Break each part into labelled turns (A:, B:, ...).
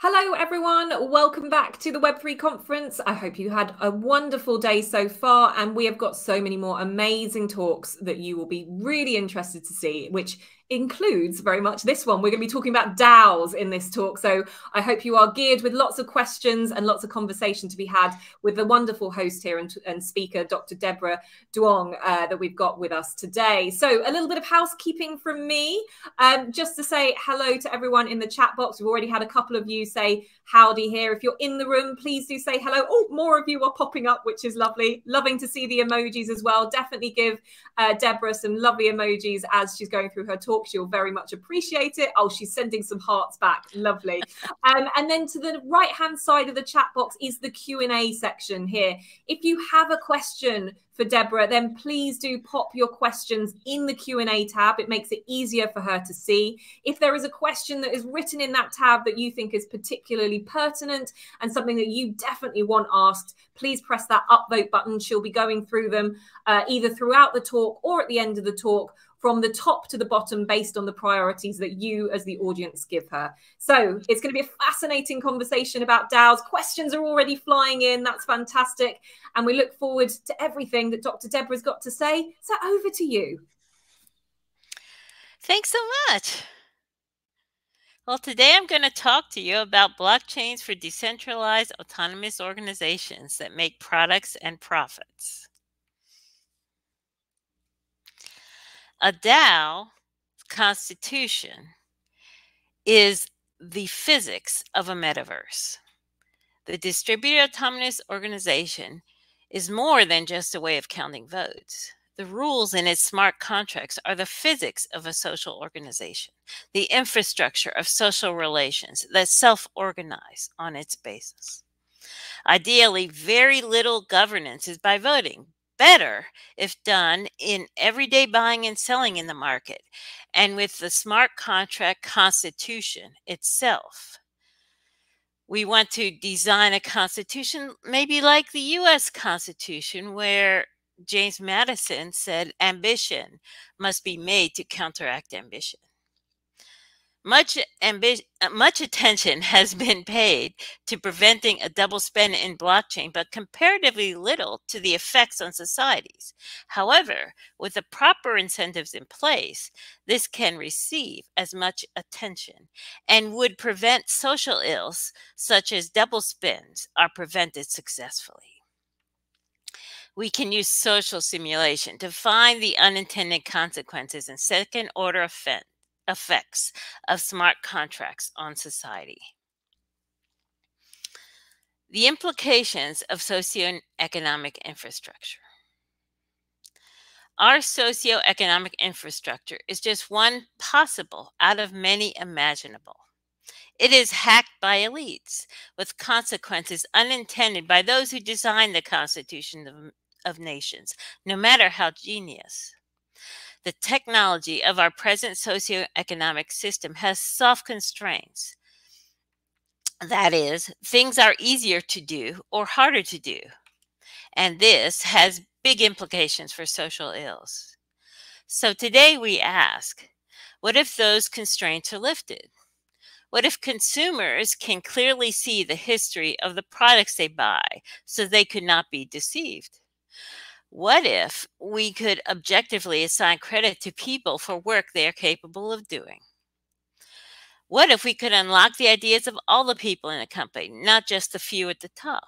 A: Hello, everyone. Welcome back to the Web3 conference. I hope you had a wonderful day so far, and we have got so many more amazing talks that you will be really interested to see, which includes very much this one. We're going to be talking about DAOs in this talk. So I hope you are geared with lots of questions and lots of conversation to be had with the wonderful host here and speaker, Dr. Deborah Duong, that we've got with us today. So a little bit of housekeeping from me, just to say hello to everyone in the chat box. We've already had a couple of you say howdy here. If you're in the room, please do say hello. Oh, more of you are popping up, which is lovely. Loving to see the emojis as well. Definitely give Deborah some lovely emojis as she's going through her talk. She'll very much appreciate it. Oh, she's sending some hearts back. Lovely. And then to the right-hand side of the chat box is the Q&A section here. If you have a question for Deborah, then please do pop your questions in the Q&A tab. It makes it easier for her to see. If there is a question that is written in that tab that you think is particularly pertinent and something that you definitely want asked, please press that upvote button. She'll be going through them either throughout the talk or at the end of the talk, from the top to the bottom based on the priorities that you as the audience give her. So it's going to be a fascinating conversation about DAOs. Questions are already flying in. That's fantastic. And we look forward to everything that Dr. Deborah's got to say. So over to you.
B: Thanks so much. Well, today I'm going to talk to you about blockchains for decentralized autonomous organizations that make products and profits. A DAO constitution is the physics of a metaverse. The distributed autonomous organization is more than just a way of counting votes. The rules in its smart contracts are the physics of a social organization, the infrastructure of social relations that self-organize on its basis. Ideally, very little governance is by voting. Better if done in everyday buying and selling in the market, and with the smart contract constitution itself. We want to design a constitution maybe like the U.S. Constitution, where James Madison said ambition must be made to counteract ambition. Much attention has been paid to preventing a double spend in blockchain, but comparatively little to the effects on societies. However, with the proper incentives in place, this can receive as much attention and would prevent social ills such as double spends are prevented successfully. We can use social simulation to find the unintended consequences and second-order effects of smart contracts on society. The implications of socioeconomic infrastructure. Our socioeconomic infrastructure is just one possible out of many imaginable. It is hacked by elites with consequences unintended by those who designed the Constitution of Nations, no matter how genius. The technology of our present socioeconomic system has self-constraints. That is, things are easier to do or harder to do. And this has big implications for social ills. So today we ask, what if those constraints are lifted? What if consumers can clearly see the history of the products they buy so they could not be deceived? What if we could objectively assign credit to people for work they are capable of doing? What if we could unlock the ideas of all the people in a company, not just the few at the top?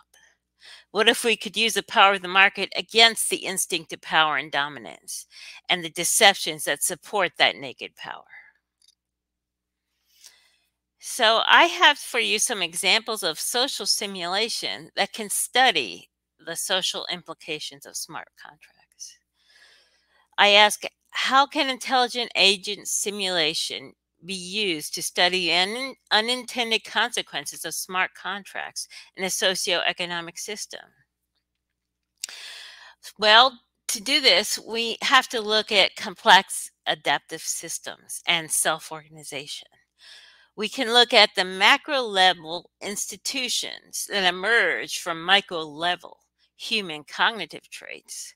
B: What if we could use the power of the market against the instinct of power and dominance and the deceptions that support that naked power? So I have for you some examples of social simulation that can study the social implications of smart contracts. I ask, how can intelligent agent simulation be used to study unintended consequences of smart contracts in a socioeconomic system? Well, to do this, we have to look at complex adaptive systems and self-organization. We can look at the macro level institutions that emerge from micro level human cognitive traits.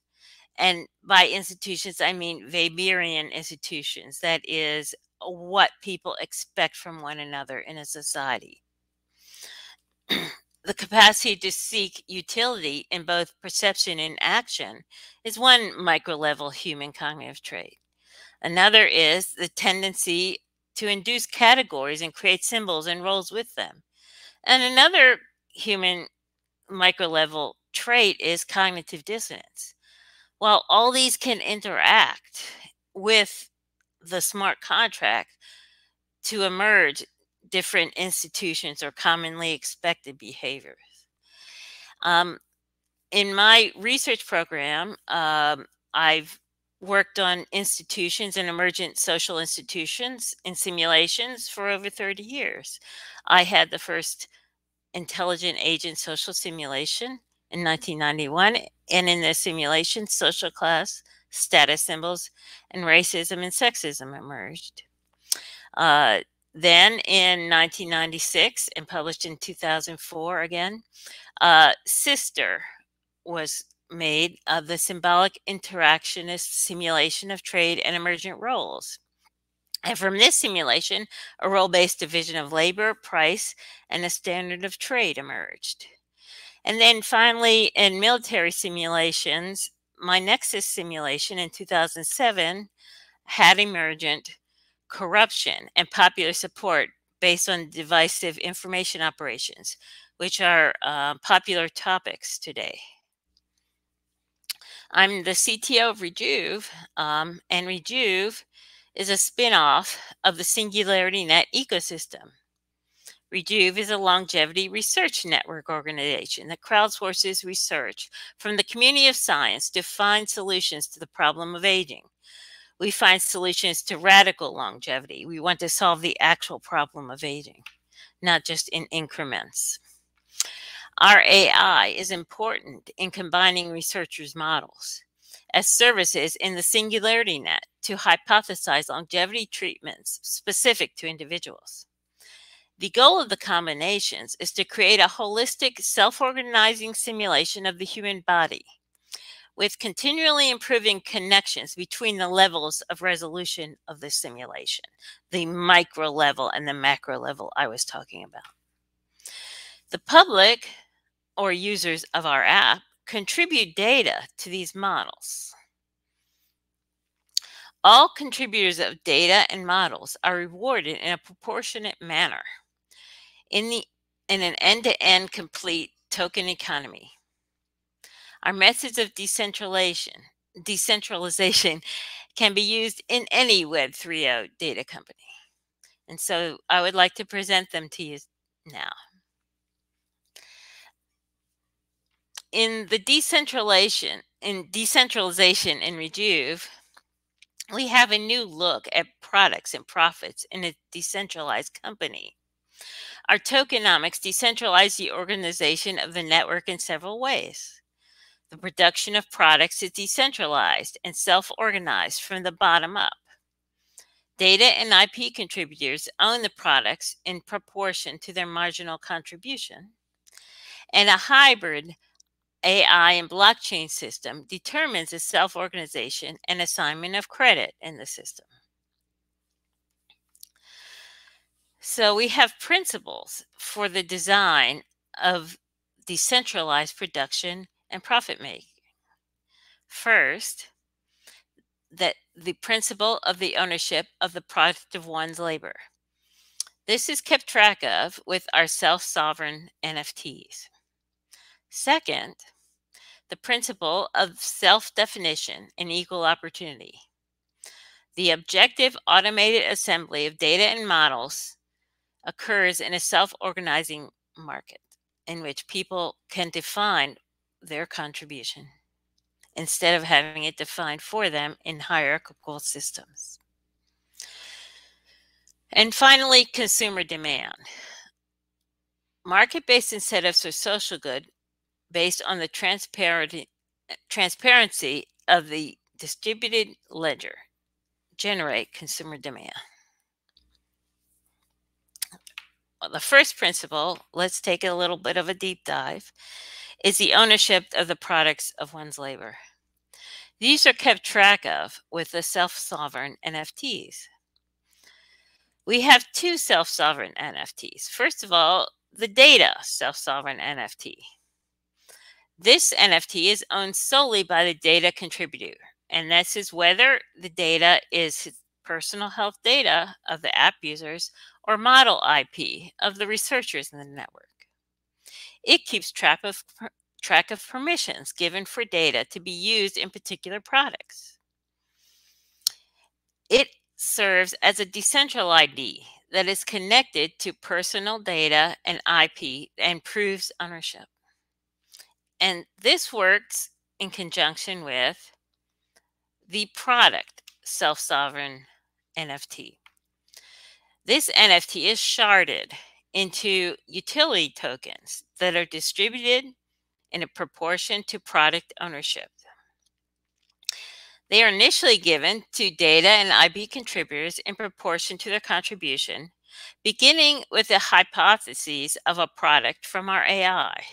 B: And by institutions, I mean Weberian institutions. That is what people expect from one another in a society. The capacity to seek utility in both perception and action is one micro-level human cognitive trait. Another is the tendency to induce categories and create symbols and roles with them. And another human micro-level trait is cognitive dissonance. While all these can interact with the smart contract to emerge different institutions or commonly expected behaviors. In my research program, I've worked on institutions and emergent social institutions in simulations for over 30 years. I had the first intelligent agent social simulation in 1991, and in the simulation, social class, status symbols, and racism and sexism emerged. Then in 1996 and published in 2004 again, Sister was made of the symbolic interactionist simulation of trade and emergent roles. And from this simulation, a role-based division of labor, price, and a standard of trade emerged. And then finally, in military simulations, my Nexus simulation in 2007 had emergent corruption and popular support based on divisive information operations, which are popular topics today. I'm the CTO of Rejuve, and Rejuve is a spin-off of the SingularityNet ecosystem. Rejuve is a longevity research network organization that crowdsources research from the community of science to find solutions to the problem of aging. We find solutions to radical longevity. We want to solve the actual problem of aging, not just in increments. Our AI is important in combining researchers' models as services in the SingularityNet to hypothesize longevity treatments specific to individuals. The goal of the combinations is to create a holistic, self-organizing simulation of the human body with continually improving connections between the levels of resolution of the simulation, the micro level and the macro level I was talking about. The public or users of our app contribute data to these models. All contributors of data and models are rewarded in a proportionate manner in an end-to-end complete token economy. Our methods of decentralization can be used in any Web 3.0 data company. And so I would like to present them to you now. In the decentralization in Rejuve, we have a new look at products and profits in a decentralized company. Our tokenomics decentralize the organization of the network in several ways. The production of products is decentralized and self-organized from the bottom up. Data and IP contributors own the products in proportion to their marginal contribution. And a hybrid AI and blockchain system determines the self-organization and assignment of credit in the system. So we have principles for the design of decentralized production and profit making. First, that the principle of the ownership of the product of one's labor. This is kept track of with our self-sovereign NFTs. Second, the principle of self-definition and equal opportunity. The objective automated assembly of data and models occurs in a self-organizing market in which people can define their contribution instead of having it defined for them in hierarchical systems. And finally, consumer demand. Market-based incentives for social good based on the transparency of the distributed ledger generate consumer demand. Well, the first principle, let's take a little bit of a deep dive, is the ownership of the products of one's labor. These are kept track of with the self-sovereign NFTs. We have two self-sovereign NFTs. First of all, the data self-sovereign NFT. This NFT is owned solely by the data contributor, and this is whether the data is personal health data of the app users or model IP of the researchers in the network. It keeps track of permissions given for data to be used in particular products. It serves as a decentralized ID that is connected to personal data and IP and proves ownership. And this works in conjunction with the product self-sovereign NFT. This NFT is sharded into utility tokens that are distributed in a proportion to product ownership. They are initially given to data and IP contributors in proportion to their contribution, beginning with the hypotheses of a product from our AI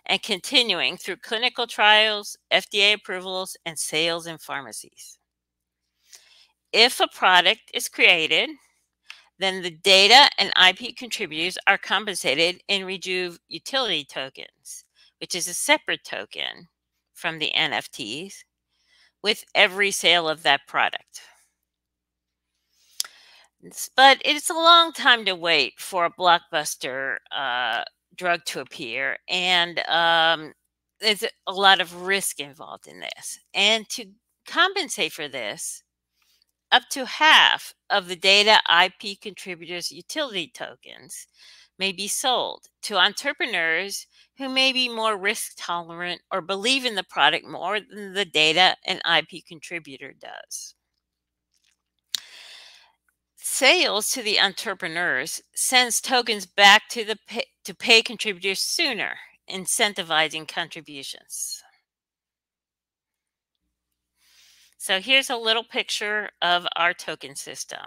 B: and continuing through clinical trials, FDA approvals, and sales in pharmacies. If a product is created, then the data and IP contributors are compensated in Rejuve utility tokens, which is a separate token from the NFTs, with every sale of that product. But it's a long time to wait for a blockbuster drug to appear, and there's a lot of risk involved in this. And to compensate for this, up to half of the data IP contributors' utility tokens may be sold to entrepreneurs who may be more risk tolerant or believe in the product more than the data and IP contributor does. Sales to the entrepreneurs sends tokens back to pay contributors sooner, incentivizing contributions. So here's a little picture of our token system.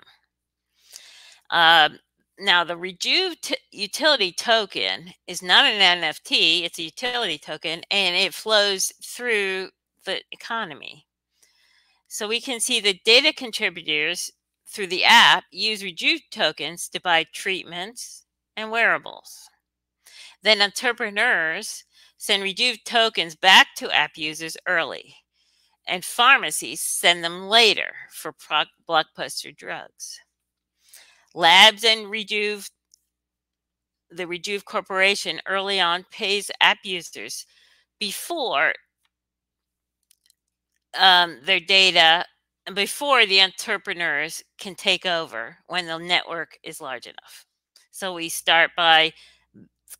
B: Now, the Rejuve utility token is not an NFT, it's a utility token, and it flows through the economy. So we can see the data contributors through the app use Rejuve tokens to buy treatments and wearables. Then entrepreneurs send Rejuve tokens back to app users early, and pharmacies send them later for blockbuster drugs. Labs and Rejuve, the Rejuve Corporation early on pays app users before their data, before the entrepreneurs can take over when the network is large enough. So we start by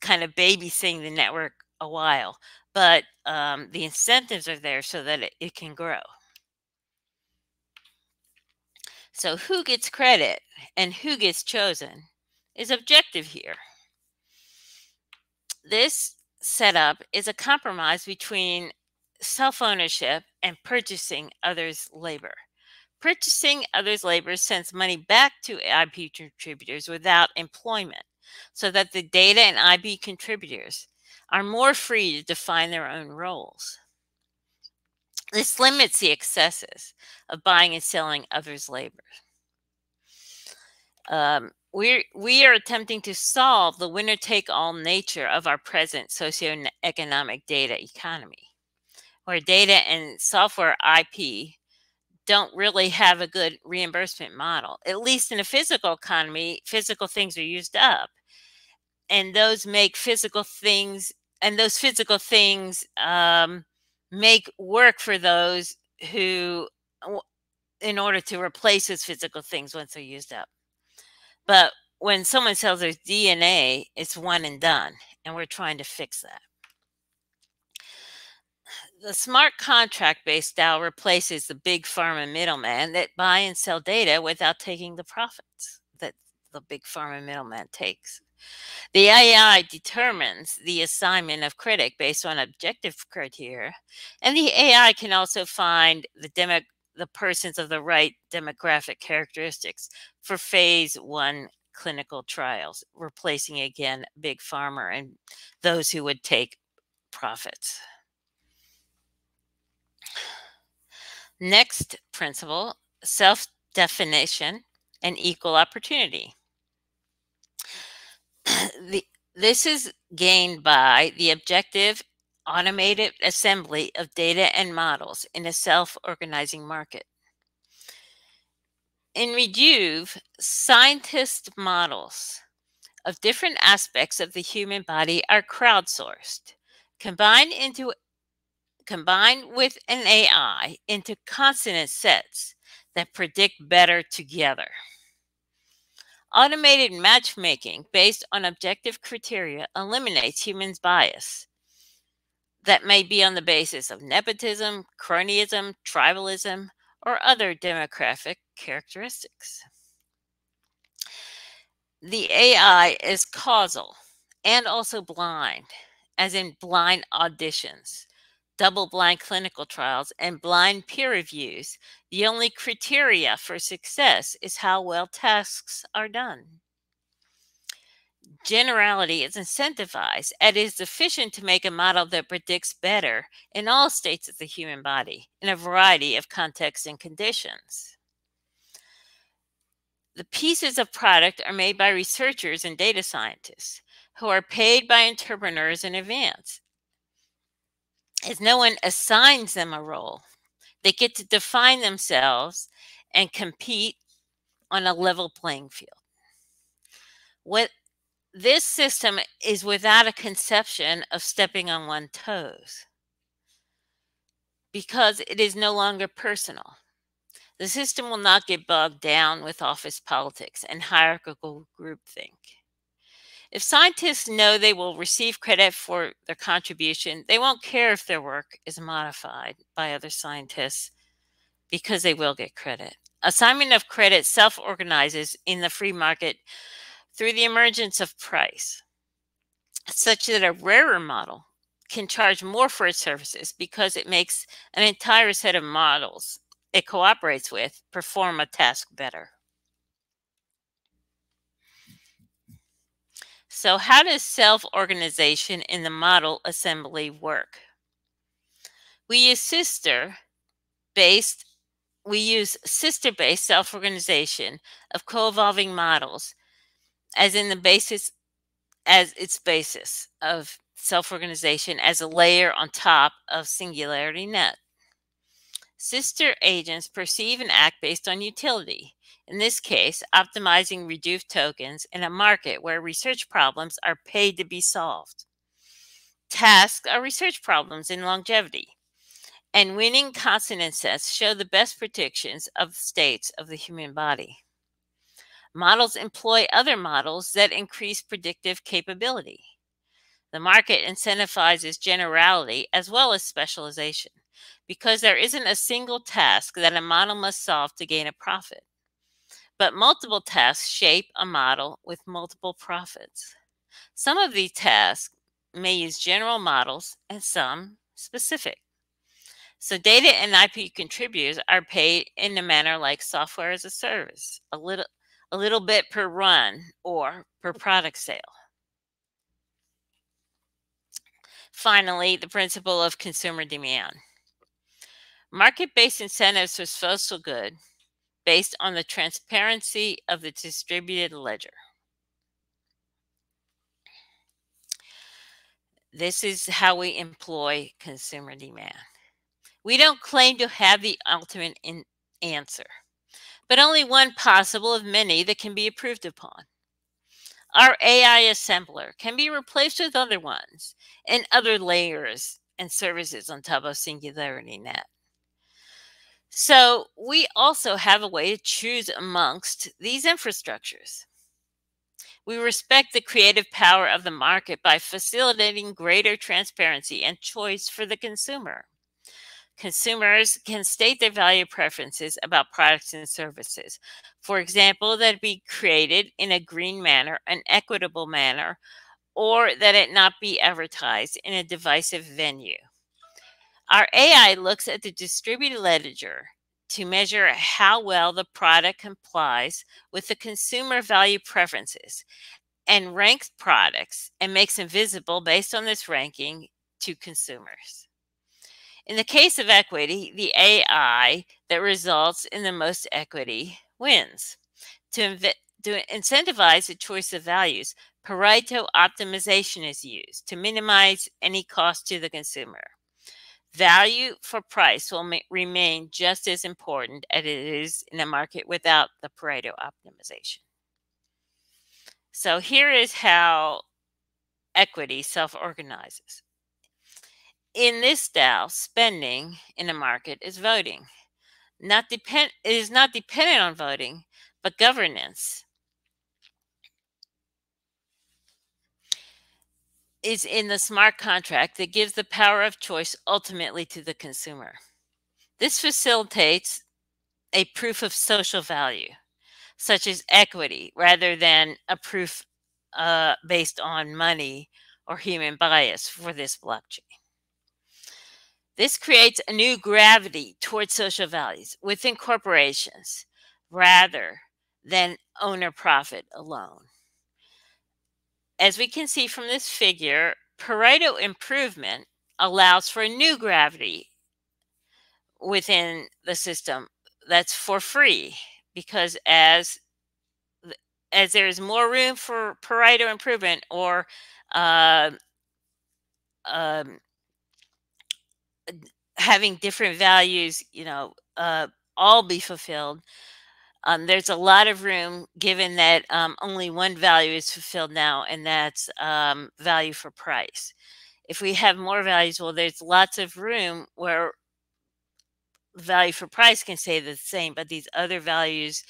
B: kind of babysitting the network a while, but the incentives are there so that it can grow. So who gets credit and who gets chosen is objective here. This setup is a compromise between self-ownership and purchasing others' labor. Purchasing others' labor sends money back to IP contributors without employment, so that the data and IP contributors are more free to define their own roles. This limits the excesses of buying and selling others' labor. We are attempting to solve the winner-take-all nature of our present socioeconomic data economy, where data and software IP don't really have a good reimbursement model. At least in a physical economy, physical things are used up, and those make physical things, and those physical things make work for those who, in order to replace those physical things once they're used up. But when someone sells their DNA, it's one and done, and we're trying to fix that. The smart contract-based DAO replaces the big pharma middleman that buy and sell data without taking the profits that the big pharma middleman takes. The AI determines the assignment of credit based on objective criteria, and the AI can also find the persons of the right demographic characteristics for phase 1 clinical trials, replacing again big pharma and those who would take profits. Next principle, self-definition and equal opportunity. This is gained by the objective automated assembly of data and models in a self-organizing market. In Rejuve, scientist models of different aspects of the human body are crowdsourced, combined with an AI into consonant sets that predict better together. Automated matchmaking based on objective criteria eliminates humans' bias that may be on the basis of nepotism, cronyism, tribalism, or other demographic characteristics. The AI is causal and also blind, as in blind auditions, double-blind clinical trials, and blind peer reviews. The only criteria for success is how well tasks are done. Generality is incentivized and is sufficient to make a model that predicts better in all states of the human body in a variety of contexts and conditions. The pieces of product are made by researchers and data scientists who are paid by entrepreneurs in advance. As no one assigns them a role, they get to define themselves and compete on a level playing field. This system is without a conception of stepping on one's toes because it is no longer personal. The system will not get bogged down with office politics and hierarchical groupthink. If scientists know they will receive credit for their contribution, they won't care if their work is modified by other scientists because they will get credit. Assignment of credit self-organizes in the free market through the emergence of price, such that a rarer model can charge more for its services because it makes an entire set of models it cooperates with perform a task better. So how does self-organization in the model assembly work? We use sister-based self-organization of co-evolving models as its basis of self-organization as a layer on top of Singularity Net. Sister agents perceive and act based on utility. In this case, optimizing Rejuve tokens in a market where research problems are paid to be solved. Tasks are research problems in longevity. And winning consonant sets show the best predictions of states of the human body. Models employ other models that increase predictive capability. The market incentivizes generality as well as specialization because there isn't a single task that a model must solve to gain a profit. But multiple tasks shape a model with multiple profits. Some of these tasks may use general models and some specific. So data and IP contributors are paid in a manner like software as a service, a little bit per run or per product sale. Finally, the principle of consumer demand. Market-based incentives for social good based on the transparency of the distributed ledger. This is how we employ consumer demand. We don't claim to have the ultimate answer, but only one possible of many that can be improved upon. Our AI assembler can be replaced with other ones and other layers and services on top of Singularity Net. So we also have a way to choose amongst these infrastructures. We respect the creative power of the market by facilitating greater transparency and choice for the consumer. Consumers can state their value preferences about products and services. For example, that it be created in a green manner, an equitable manner, or that it not be advertised in a divisive venue. Our AI looks at the distributed ledger to measure how well the product complies with the consumer value preferences and ranks products and makes them visible based on this ranking to consumers. In the case of equity, the AI that results in the most equity wins. To to incentivize the choice of values, Pareto optimization is used to minimize any cost to the consumer. Value for price will remain just as important as it is in a market without the Pareto optimization. So here is how equity self-organizes. In this DAO, spending in a market is voting. It is not dependent on voting, but governance is in the smart contract that gives the power of choice ultimately to the consumer. This facilitates a proof of social value, such as equity, rather than a proof based on money or human bias for this blockchain. This creates a new gravity towards social values within corporations rather than owner profit alone. As we can see from this figure, Pareto improvement allows for a new gravity within the system that's for free, because as there is more room for Pareto improvement or having different values, all be fulfilled, there's a lot of room given that only one value is fulfilled now, and that's value for price. If we have more values, well, there's lots of room where value for price can stay the same, but these other values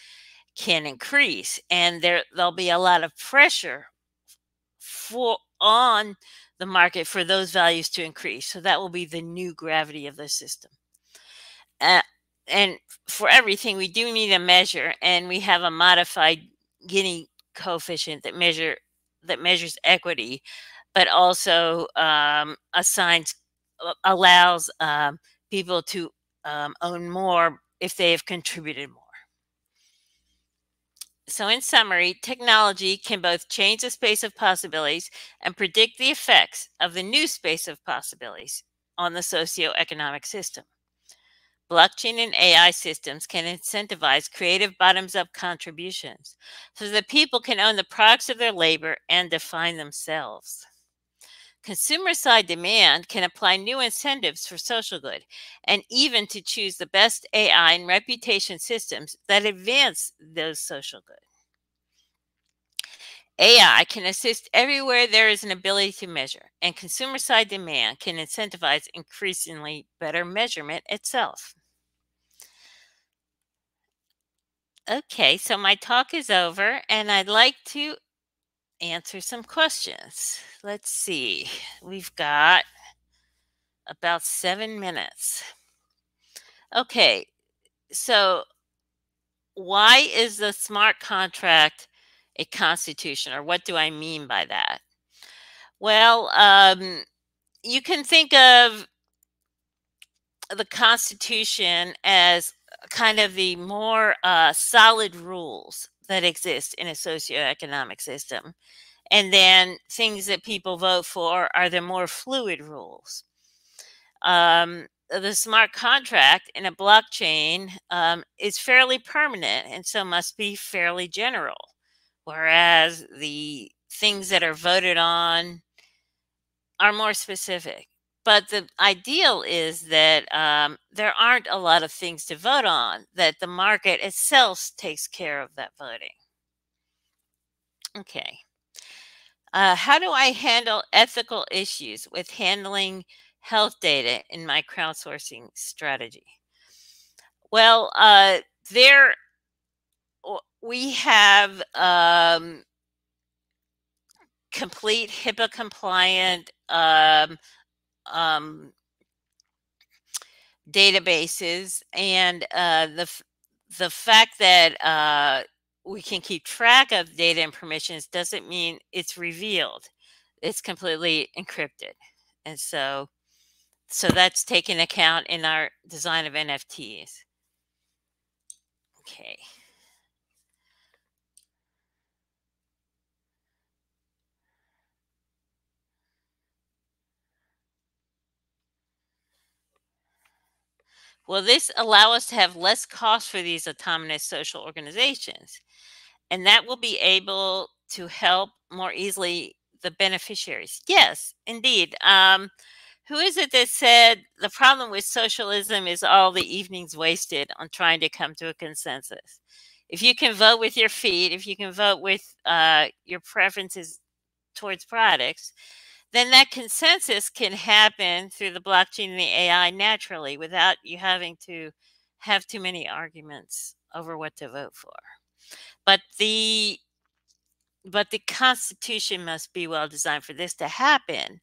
B: can increase, and there'll be a lot of pressure on the market for those values to increase. So that will be the new gravity of the system. And for everything, we do need a measure, and we have a modified Gini coefficient that measures equity, but also allows people to own more if they have contributed more. So in summary, technology can both change the space of possibilities and predict the effects of the new space of possibilities on the socioeconomic system. Blockchain and AI systems can incentivize creative bottoms-up contributions so that people can own the products of their labor and define themselves. Consumer-side demand can apply new incentives for social good and even to choose the best AI and reputation systems that advance those social good. AI can assist everywhere there is an ability to measure, and consumer-side demand can incentivize increasingly better measurement itself. Okay, so my talk is over, and I'd like to answer some questions. Let's see, we've got about 7 minutes. Okay, so why is the smart contract a constitution, or what do I mean by that? Well, you can think of the Constitution as kind of the more solid rules that exist in a socioeconomic system. And then things that people vote for are the more fluid rules. The smart contract in a blockchain is fairly permanent and so must be fairly general, whereas the things that are voted on are more specific. But the ideal is that there aren't a lot of things to vote on, that the market itself takes care of that voting. Okay. How do I handle ethical issues with handling health data in my crowdsourcing strategy? Well, we have complete HIPAA compliant databases, and the fact that we can keep track of data and permissions doesn't mean it's revealed. It's completely encrypted, and so that's taken account in our design of NFTs. Okay. Will this allow us to have less cost for these autonomous social organizations? and that will be able to help more easily the beneficiaries. Yes, indeed. Who is it that said the problem with socialism is all the evenings wasted on trying to come to a consensus? If you can vote with your feet, if you can vote with your preferences towards products, then that consensus can happen through the blockchain and the AI naturally without you having to have too many arguments over what to vote for. But the Constitution must be well designed for this to happen.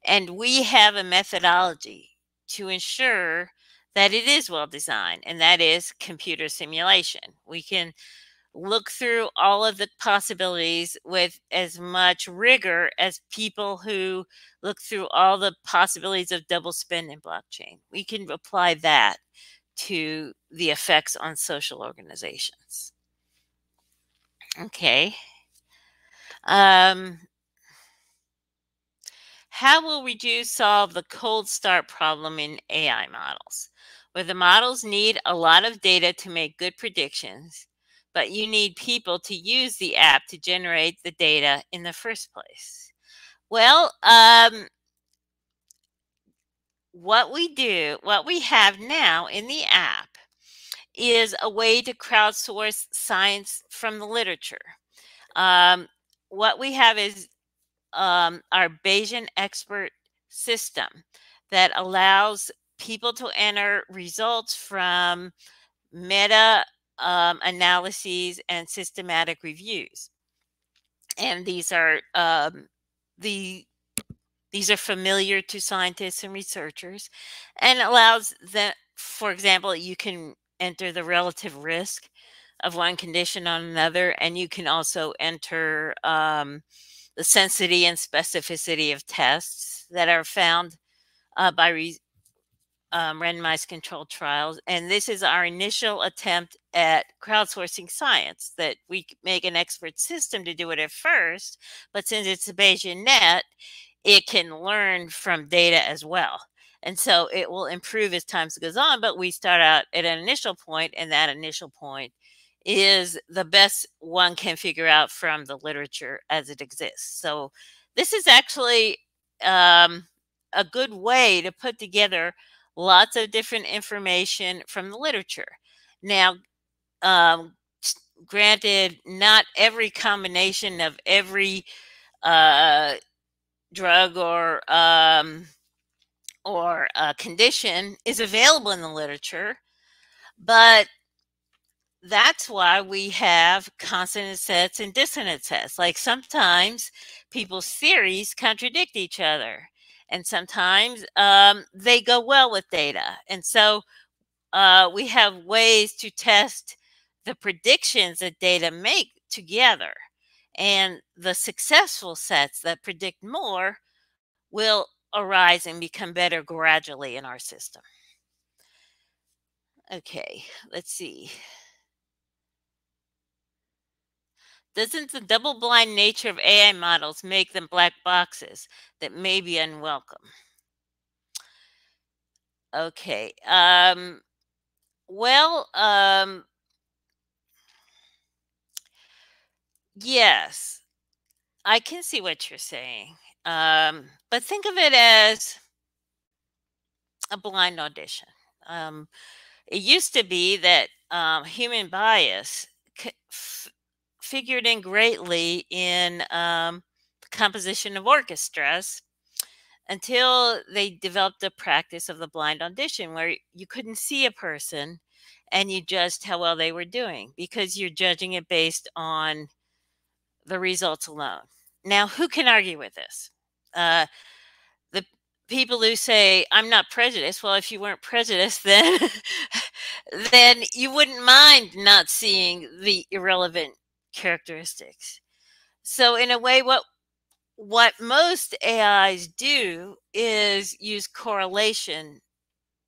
B: And we have a methodology to ensure that it is well designed, and that is computer simulation. We can look through all of the possibilities with as much rigor as people who look through all the possibilities of double spend in blockchain. We can apply that to the effects on social organizations. Okay. How will Rejuve solve the cold start problem in AI models, where the models need a lot of data to make good predictions, but you need people to use the app to generate the data in the first place? Well, what we have now in the app is a way to crowdsource science from the literature. What we have is our Bayesian expert system that allows people to enter results from meta analyses and systematic reviews, and these are familiar to scientists and researchers, and allows them. For example, you can enter the relative risk of one condition on another, and you can also enter the sensitivity and specificity of tests that are found by randomized controlled trials. And this is our initial attempt at crowdsourcing science, that we make an expert system to do it at first, but since it's a Bayesian net, it can learn from data as well. And so it will improve as time goes on, but we start out at an initial point, and that initial point is the best one can figure out from the literature as it exists. So this is actually a good way to put together lots of different information from the literature. Now, granted, not every combination of every drug or condition is available in the literature, but that's why we have consonant sets and dissonant sets. Like sometimes people's theories contradict each other, and sometimes they go well with data. And so we have ways to test the predictions that data make together. And the successful sets that predict more will arise and become better gradually in our system. Okay, let's see. Doesn't the double-blind nature of AI models make them black boxes that may be unwelcome? Okay. Well, yes, I can see what you're saying. But think of it as a blind audition. It used to be that human bias figured in greatly in the composition of orchestras until they developed a practice of the blind audition, where you couldn't see a person and you judged how well they were doing because you're judging it based on the results alone. Now, who can argue with this? The people who say, I'm not prejudiced. Well, if you weren't prejudiced, then then you wouldn't mind not seeing the irrelevant characteristics. So in a way, what most AIs do is use correlation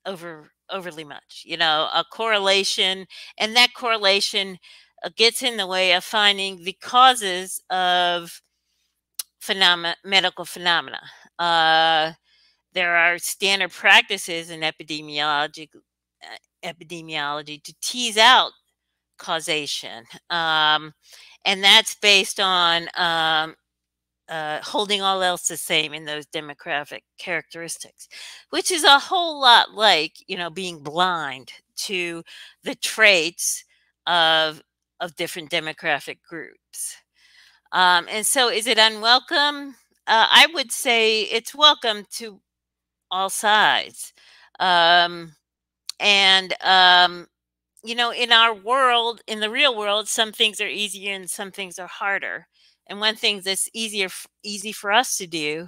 B: overly much, a correlation, and that correlation gets in the way of finding the causes of medical phenomena. There are standard practices in epidemiology to tease out causation. And that's based on holding all else the same in those demographic characteristics, which is a whole lot like, being blind to the traits of different demographic groups. And so is it unwelcome? I would say it's welcome to all sides. In our world, in the real world, some things are easier and some things are harder. And one thing that's easy for us to do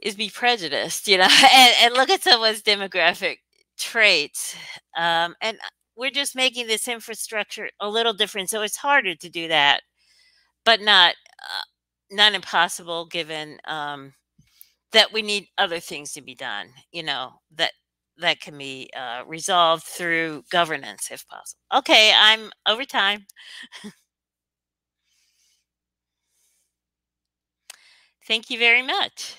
B: is be prejudiced, and look at someone's demographic traits. And we're just making this infrastructure a little different. So it's harder to do that, but not impossible, given that we need other things to be done, that can be resolved through governance if possible. Okay, I'm over time. Thank you very much.